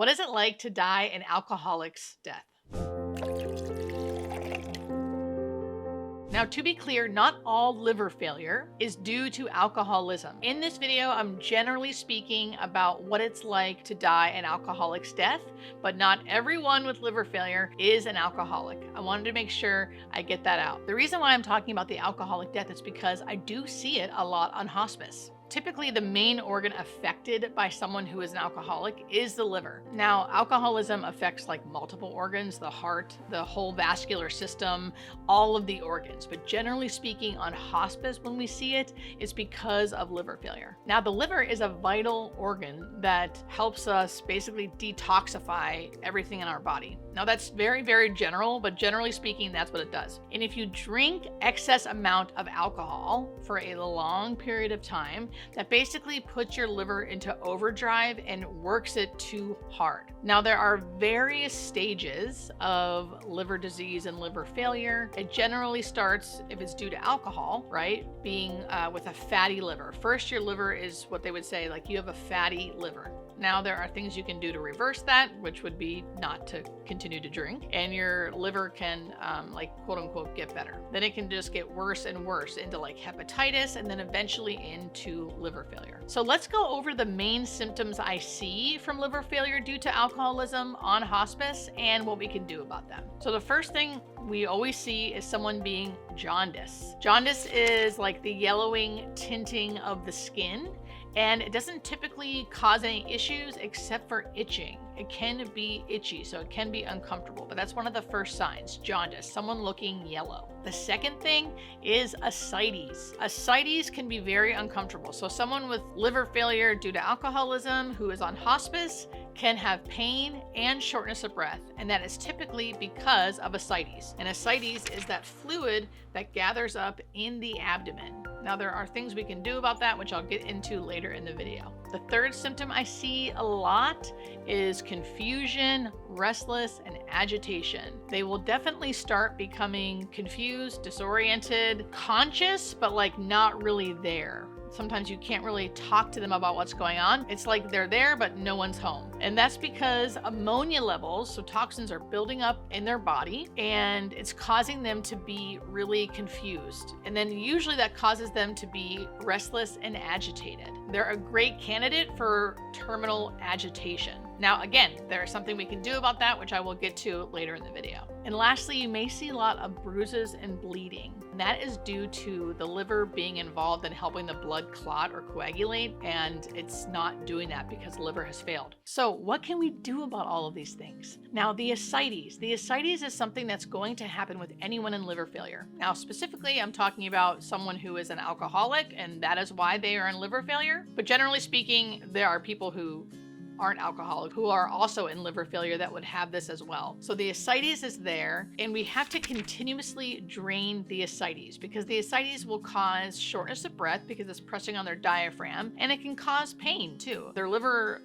What is it like to die an alcoholic's death? Now, to be clear, not all liver failure is due to alcoholism. In this video, I'm generally speaking about what it's like to die an alcoholic's death, but not everyone with liver failure is an alcoholic. I wanted to make sure I get that out. The reason why I'm talking about the alcoholic death is because I do see it a lot on hospice. Typically, the main organ affected by someone who is an alcoholic is the liver. Now, alcoholism affects like multiple organs, the heart, the whole vascular system, all of the organs. But generally speaking, on hospice, when we see it, it's because of liver failure. Now, the liver is a vital organ that helps us basically detoxify everything in our body. Now, that's very, very general, but generally speaking, that's what it does. And if you drink excess amount of alcohol for a long period of time, that basically puts your liver into overdrive and works it too hard. Now, there are various stages of liver disease and liver failure. It generally starts, if it's due to alcohol, right, being with a fatty liver. First, your liver is what they would say, like you have a fatty liver. Now, there are things you can do to reverse that, which would be not to continue to drink, and your liver can, like, quote unquote, get better. Then it can just get worse and worse into like hepatitis, and then eventually into liver failure. So let's go over the main symptoms I see from liver failure due to alcoholism on hospice and what we can do about them. So the first thing we always see is someone being jaundice. Jaundice is like the yellowing tinting of the skin, and it doesn't typically cause any issues except for itching. It can be itchy, so it can be uncomfortable, but that's one of the first signs, jaundice, someone looking yellow. The second thing is ascites. Ascites can be very uncomfortable. So someone with liver failure due to alcoholism who is on hospice can have pain and shortness of breath, and that is typically because of ascites. And ascites is that fluid that gathers up in the abdomen. Now, there are things we can do about that, which I'll get into later in the video. The third symptom I see a lot is confusion, restless, and agitation. They will definitely start becoming confused, disoriented, conscious, but like not really there. Sometimes you can't really talk to them about what's going on. It's like they're there, but no one's home. And that's because ammonia levels, so toxins, are building up in their body, and it's causing them to be really confused. And then usually that causes them to be restless and agitated. They're a great candidate for terminal agitation. Now, again, there is something we can do about that, which I will get to later in the video. And lastly, you may see a lot of bruises and bleeding. And that is due to the liver being involved in helping the blood clot or coagulate, and it's not doing that because the liver has failed. So what can we do about all of these things? Now, the ascites. The ascites is something that's going to happen with anyone in liver failure. Now, specifically, I'm talking about someone who is an alcoholic, and that is why they are in liver failure. But generally speaking, there are people who aren't alcoholic who are also in liver failure that would have this as well. So the ascites is there, and we have to continuously drain the ascites because the ascites will cause shortness of breath because it's pressing on their diaphragm, and it can cause pain too. Their liver,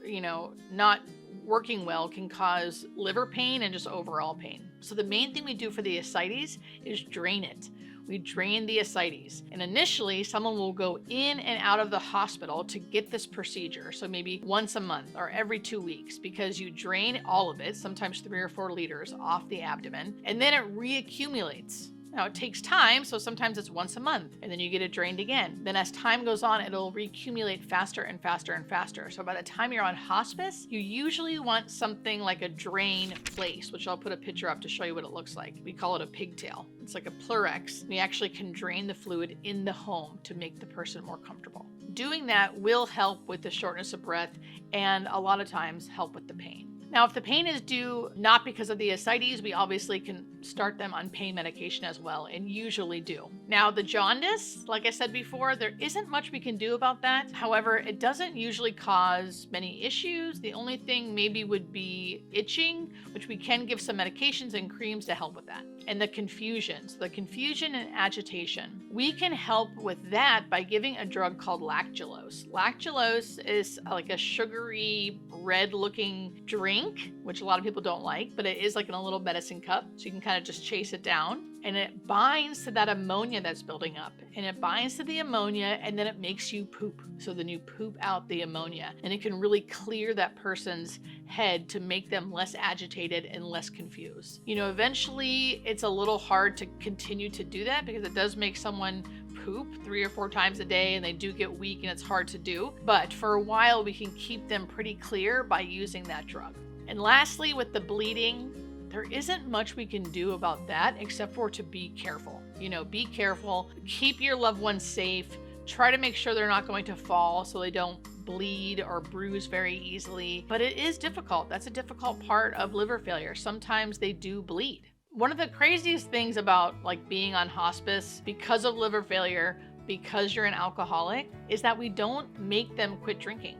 not working well can cause liver pain and just overall pain. So the main thing we do for the ascites is drain it. We drain the ascites. And initially, someone will go in and out of the hospital to get this procedure. So maybe once a month or every 2 weeks, because you drain all of it, sometimes 3 or 4 liters off the abdomen, and then it reaccumulates. Now, it takes time, so sometimes it's once a month, and then you get it drained again. Then as time goes on, it'll reaccumulate faster and faster and faster. So by the time you're on hospice, you usually want something like a drain place, which I'll put a picture up to show you what it looks like. We call it a pigtail. It's like a Plerex. We actually can drain the fluid in the home to make the person more comfortable. Doing that will help with the shortness of breath and a lot of times help with the pain. Now, if the pain is due not because of the ascites, we obviously can start them on pain medication as well, and usually do. Now, the jaundice, like I said before, there isn't much we can do about that. However, it doesn't usually cause many issues. The only thing maybe would be itching, which we can give some medications and creams to help with that. And the confusion and agitation. We can help with that by giving a drug called lactulose. Lactulose is like a sugary red looking drink, which a lot of people don't like, but it is like in a little medicine cup. So you can kind of just chase it down, and it binds to that ammonia that's building up, and it binds to the ammonia, and then it makes you poop. So then you poop out the ammonia, and it can really clear that person's head to make them less agitated and less confused. Eventually it's a little hard to continue to do that because it does make someone poop 3 or 4 times a day, and they do get weak and it's hard to do. But for a while we can keep them pretty clear by using that drug. And lastly, with the bleeding, there isn't much we can do about that except for to be careful. Be careful, keep your loved ones safe, try to make sure they're not going to fall so they don't bleed or bruise very easily. But it is difficult. That's a difficult part of liver failure. Sometimes they do bleed. One of the craziest things about being on hospice because of liver failure, because you're an alcoholic, is that we don't make them quit drinking.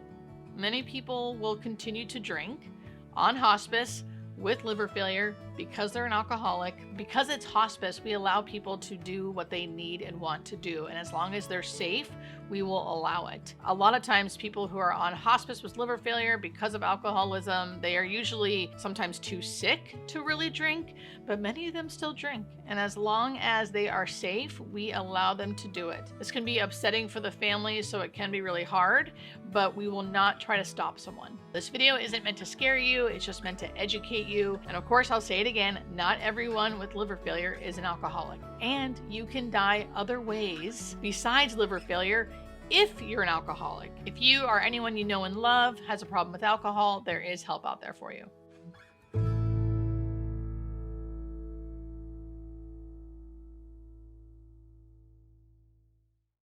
Many people will continue to drink on hospice with liver failure because they're an alcoholic. Because it's hospice, we allow people to do what they need and want to do. And as long as they're safe, we will allow it. A lot of times people who are on hospice with liver failure because of alcoholism, they are usually sometimes too sick to really drink, but many of them still drink. And as long as they are safe, we allow them to do it. This can be upsetting for the family, so it can be really hard, but we will not try to stop someone. This video isn't meant to scare you, it's just meant to educate you. And of course, I'll say it again, not everyone with liver failure is an alcoholic. And you can die other ways besides liver failure if you're an alcoholic. If you or anyone you know and love has a problem with alcohol, there is help out there for you.